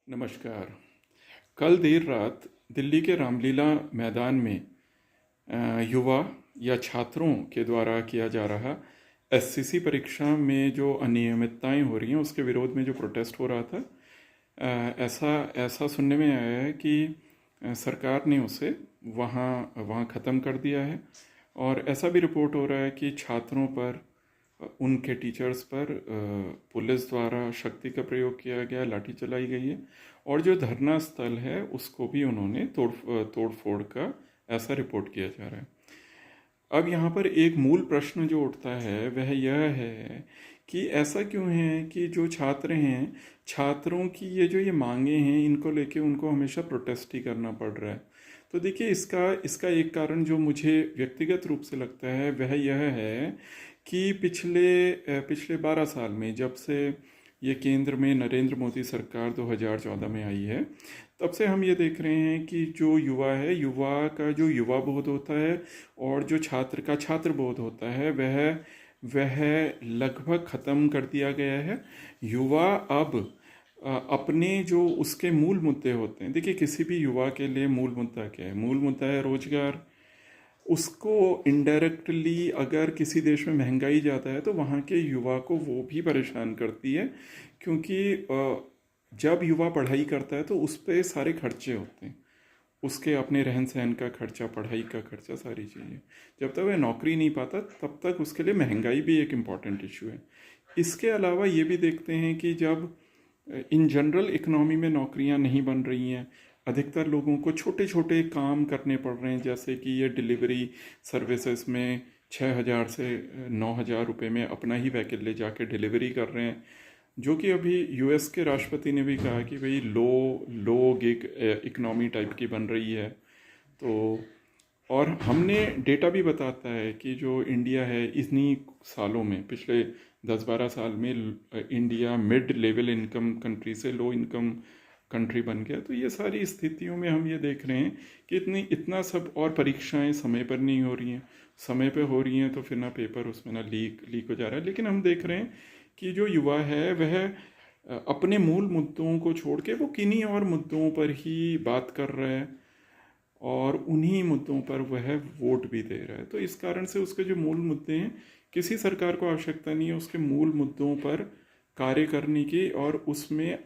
नमस्कार। कल देर रात दिल्ली के रामलीला मैदान में युवा या छात्रों के द्वारा किया जा रहा एससीसी परीक्षा में जो अनियमितताएं हो रही हैं उसके विरोध में जो प्रोटेस्ट हो रहा था, ऐसा ऐसा सुनने में आया है कि सरकार ने उसे वहाँ ख़त्म कर दिया है। और ऐसा भी रिपोर्ट हो रहा है कि छात्रों पर, उनके टीचर्स पर पुलिस द्वारा शक्ति का प्रयोग किया गया, लाठी चलाई गई है और जो धरना स्थल है उसको भी उन्होंने तोड़ फोड़ का ऐसा रिपोर्ट किया जा रहा है। अब यहाँ पर एक मूल प्रश्न जो उठता है वह यह है कि ऐसा क्यों है कि जो छात्र हैं, छात्रों की ये मांगे हैं, इनको लेके उनको हमेशा प्रोटेस्ट ही करना पड़ रहा है। तो देखिए, इसका एक कारण जो मुझे व्यक्तिगत रूप से लगता है वह यह है कि पिछले 12 साल में, जब से ये केंद्र में नरेंद्र मोदी सरकार 2014 में आई है, तब से हम ये देख रहे हैं कि जो युवा है, युवा का जो युवा बोध होता है और जो छात्र का छात्र बोध होता है वह लगभग ख़त्म कर दिया गया है। युवा अब अपने जो उसके मूल मुद्दे होते हैं, देखिए किसी भी युवा के लिए मूल मुद्दा क्या है? मूल मुद्दा है रोजगार। उसको इनडायरेक्टली अगर किसी देश में महंगाई ज़्यादा है तो वहाँ के युवा को वो भी परेशान करती है, क्योंकि जब युवा पढ़ाई करता है तो उस पर सारे खर्चे होते हैं, उसके अपने रहन सहन का खर्चा, पढ़ाई का खर्चा, सारी चीज़ें। जब तक वह नौकरी नहीं पाता तब तक उसके लिए महंगाई भी एक इम्पॉर्टेंट इशू है। इसके अलावा ये भी देखते हैं कि जब इन जनरल इकोनॉमी में नौकरियां नहीं बन रही हैं, अधिकतर लोगों को छोटे छोटे काम करने पड़ रहे हैं, जैसे कि ये डिलीवरी सर्विसेज में 6,000 से 9,000 रुपये में अपना ही व्हीकल ले जाके डिलीवरी कर रहे हैं, जो कि अभी यूएस के राष्ट्रपति ने भी कहा कि भाई लो गिग इकनॉमी टाइप की बन रही है। तो और हमने डेटा भी बताता है कि जो इंडिया है, इतनी सालों में, पिछले 10-12 साल में India mid level income country से लो इनकम कंट्री बन गया। तो ये सारी स्थितियों में हम ये देख रहे हैं कि इतना सब, और परीक्षाएं समय पर नहीं हो रही हैं। समय पे हो रही हैं तो फिर ना पेपर उसमें ना लीक हो जा रहा है। लेकिन हम देख रहे हैं कि जो युवा है वह अपने मूल मुद्दों को छोड़ के वो किन्हीं और मुद्दों पर ही बात कर रहा है और उन्हीं मुद्दों पर वह वोट भी दे रहा है। तो इस कारण से उसके जो मूल मुद्दे हैं, किसी सरकार को आवश्यकता नहीं है उसके मूल मुद्दों पर कार्य करने की, और उसमें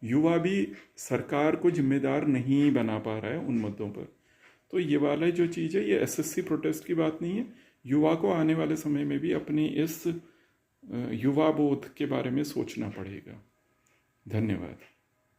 युवा भी सरकार को जिम्मेदार नहीं बना पा रहा है उन मुद्दों पर। तो ये वाला जो चीज़ है, ये एसएससी प्रोटेस्ट की बात नहीं है। युवा को आने वाले समय में भी अपनी इस युवा बोध के बारे में सोचना पड़ेगा। धन्यवाद।